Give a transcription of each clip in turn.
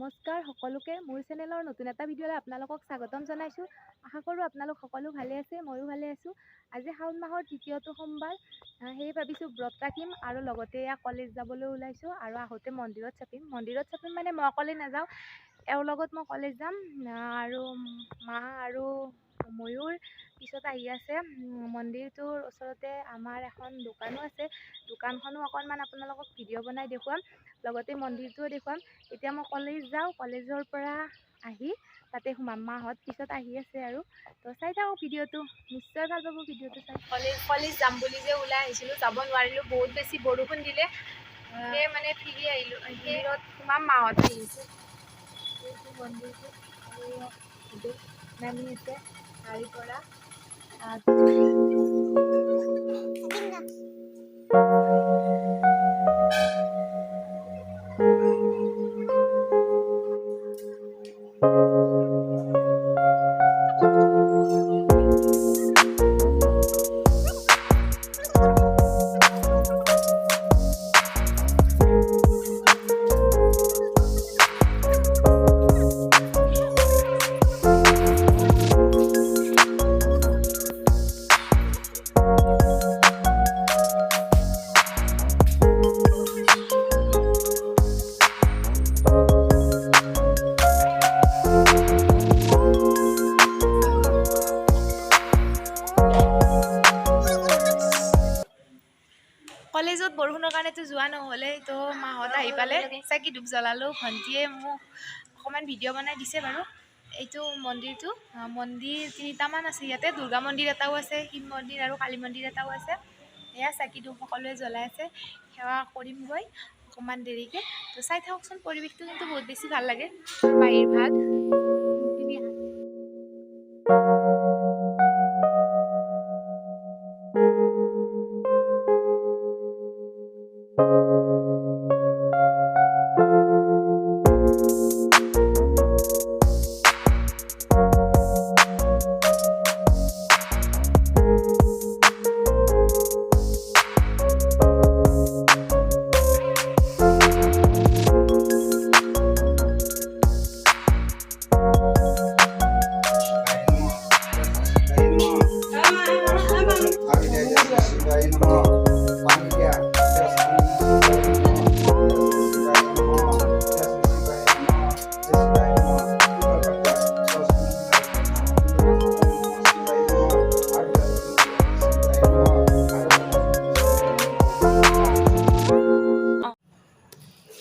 নমস্কাৰ সকলোকে মোৰ চেনেলৰ নতুন এটা ভিডিঅ'লৈ আপোনালোকক স্বাগতম জনাইছোঁ। আশা কৰোঁ আপোনালোক সকলো ভালে আছে, ময়ো ভালে আছোঁ। আজি শাওণ মাহৰ তৃতীয়টো সোমবাৰ, সেয়ে ভাবিছোঁ ব্ৰত ৰাখিম আৰু লগতে কলেজ যাবলৈ ওলাইছোঁ আৰু আহোঁতে মন্দিৰত চাপিম মানে মই অকলে নাযাওঁ, এওঁৰ লগত মই কলেজ যাম আৰু মা আৰু ময়ূৰ পিছত আহি আছে। মন্দিৰটোৰ ওচৰতে আমাৰ এখন দোকানো আছে, দোকানখনো অকণমান আপোনালোকক ভিডিঅ' বনাই দেখুৱাম, লগতে মন্দিৰটোও দেখুৱাম। এতিয়া মই কলেজ যাওঁ, কলেজৰ পৰা আহি তাতে সোমাম। মাহঁত পিছত আহি আছে আৰু তো চাই থাকক ভিডিঅ'টো, নিশ্চয় ভাল পাব ভিডিঅ'টো চাই। কলেজ যাম বুলি যে ওলাই আহিছিলোঁ, যাব নোৱাৰিলোঁ, বহুত বেছি বৰষুণ দিলে, সেয়ে মানে ফিৰি আহিলোঁ। মন্দিৰত সোমাম, মাহঁত আহিছে। এইটো মন্দিৰটো নামি আছে গাড়ীৰ পৰা। কলেজত বৰষুণৰ কাৰণেতো যোৱা নহ'লে, তো মাহঁত আহি পালে, চাকি ধূপ জ্বলালোঁ। ভণ্টিয়ে মোক অকণমান ভিডিঅ' বনাই দিছে বাৰু। এইটো মন্দিৰটো, মন্দিৰ তিনিটামান আছে ইয়াতে, দুৰ্গা মন্দিৰ এটাও আছে, শিৱ মন্দিৰ আৰু কালী মন্দিৰ এটাও আছে। এয়া চাকি ধূপ সকলোৱে জ্বলাই আছে, সেৱা কৰিমগৈ অকণমান দেৰিকৈ। তো চাই থাককচোন, পৰিৱেশটো কিন্তু বহুত বেছি ভাল লাগে। বাহিৰ ভাগ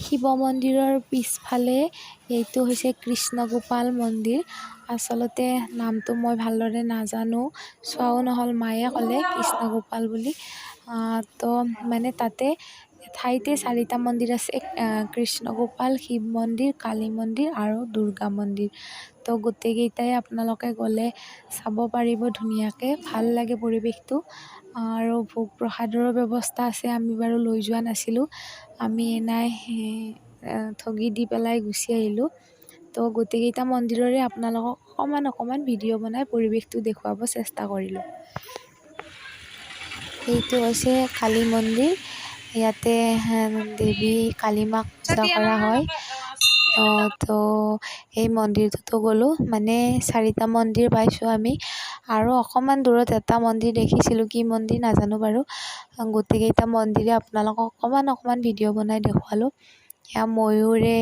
শিৱ মন্দিৰৰ পিছফালে এইটো হৈছে কৃষ্ণগোপাল মন্দিৰ। আচলতে নামটো মই ভালদৰে নাজানো, চোৱাও নহ'ল, মায়ে ক'লে কৃষ্ণগোপাল বুলি। তো মানে তাতে ঠাইতে 4টা মন্দিৰ আছে, কৃষ্ণগোপাল, শিৱ মন্দিৰ, কালী মন্দিৰ আৰু দুৰ্গা মন্দিৰ। তো গোটেইকেইটাই আপোনালোকে গ'লে চাব পাৰিব ধুনীয়াকৈ, ভাল লাগে পৰিৱেশটো। আৰু ভোগ প্ৰসাদৰো ব্যৱস্থা আছে, আমি বাৰু লৈ যোৱা নাছিলোঁ, আমি এনাই ঠগি দি পেলাই গুচি আহিলোঁ। তো গোটেইকেইটা মন্দিৰৰে আপোনালোকক অকণমান ভিডিঅ' বনাই পৰিৱেশটো দেখুৱাব চেষ্টা কৰিলোঁ। এইটো হৈছে কালী মন্দিৰ, ইয়াতে দেৱী কালী মাক পূজা কৰা হয়। তো এই মন্দিৰটোতো গ'লোঁ, মানে 4টা মন্দিৰ পাইছোঁ আমি, আৰু অকণমান দূৰত এটা মন্দিৰ দেখিছিলোঁ, কি মন্দিৰ নাজানো বাৰু। গোটেইকেইটা মন্দিৰে আপোনালোকক অকণমান ভিডিঅ' বনাই দেখুৱালোঁ। এয়া ময়ূৰে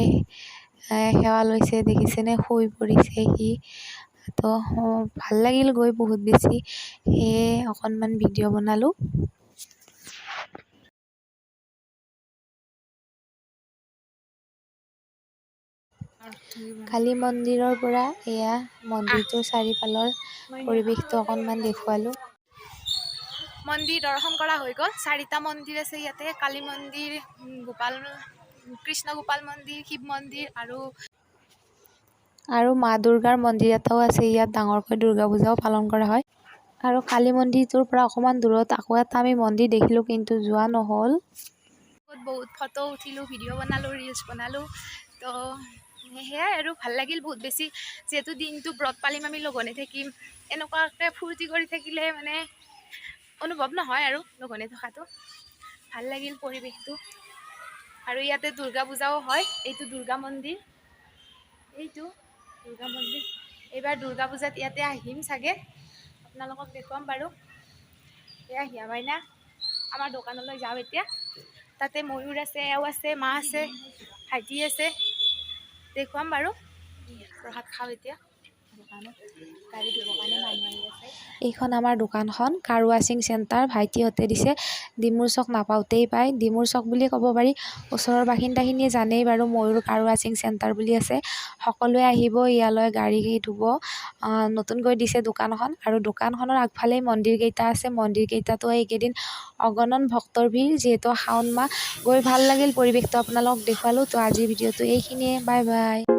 সেৱা লৈছে, দেখিছেনে, শুই পৰিছে সি। তো ভাল লাগিল গৈ বহুত বেছি, সেয়ে অকণমান ভিডিঅ' বনালোঁ। কালী মন্দিৰৰ পৰা এয়া মন্দিৰটোৰ চাৰিওফালৰ পৰিৱেশটো অকণমান দেখুৱালোঁ। মন্দিৰ দৰ্শন কৰা হৈ গ'ল, 4টা মন্দিৰ আছে ইয়াতে, কালী মন্দিৰ, কৃষ্ণগোপাল মন্দিৰ, শিৱ মন্দিৰ আৰু মা দুৰ্গাৰ মন্দিৰ এটাও আছে। ইয়াত ডাঙৰকৈ দুৰ্গা পূজাও পালন কৰা হয়। আৰু কালী মন্দিৰটোৰ পৰা অকণমান দূৰত আকৌ এটা আমি মন্দিৰ দেখিলোঁ, কিন্তু যোৱা নহ'ল। বহুত ফটো উঠিলোঁ, ভিডিঅ' বনালোঁ, ৰিলচ বনালোঁ। তো সেয়াই আৰু ভাল লাগিল বহুত বেছি, যিহেতু দিনটো ব্ৰত পালিম, আমি লঘোণে থাকিম, এনেকুৱাকৈ ফূৰ্তি কৰি থাকিলে মানে অনুভৱ নহয় আৰু লঘোণে থকাটো। ভাল লাগিল পৰিৱেশটো। আৰু ইয়াতে দুৰ্গা পূজাও হয়, এইটো দুৰ্গা মন্দিৰ। এইটো দুৰ্গা মন্দিৰ। এইবাৰ দুৰ্গা পূজাত ইয়াতে আহিম চাগে, আপোনালোকক দেখুৱাম বাৰু। এয়া হিয়া মাইনা। আমাৰ দোকানলৈ যাওঁ এতিয়া। তাতে ময়ূৰ আছে, এও আছে, মা আছে, ভাইটি আছে, দেখুৱাম বাৰু। প্ৰসাদ খাওঁ এতিয়া দোকানত, গাড়ী ধুবৰ কাৰণে মানুহ আহি আছে। এইখন আমাৰ দোকানখন কাৰ ৱাশ্বিং চেণ্টাৰ, ভাইটিহঁতে দিছে। ডিমুৰ চক নাপাওঁতেই পায়, ডিমুৰ চক বুলি ক'ব পাৰি। ওচৰৰ বাসিন্দাখিনিয়ে জানেই বাৰু ময়ূৰ কাৰ ৱাশ্বিং চেণ্টাৰ বুলি আছে। সকলোৱে আহিব ইয়ালৈ গাড়ী ধুব। নতুনকৈ দিছে দোকানখন, আৰু দোকানখনৰ আগফালেই মন্দিৰ কেইটা আছে। মন্দিৰ কেইটাতো এইকেইদিন অগণন ভক্তৰ ভিৰ, যিহেতু শাওণ মাহ। গৈ ভাল লাগিল, পৰিৱেশটো আপোনালোকক দেখুৱালোঁ। তো আজিৰ ভিডিঅ'টো এইখিনিয়ে, বাই বাই।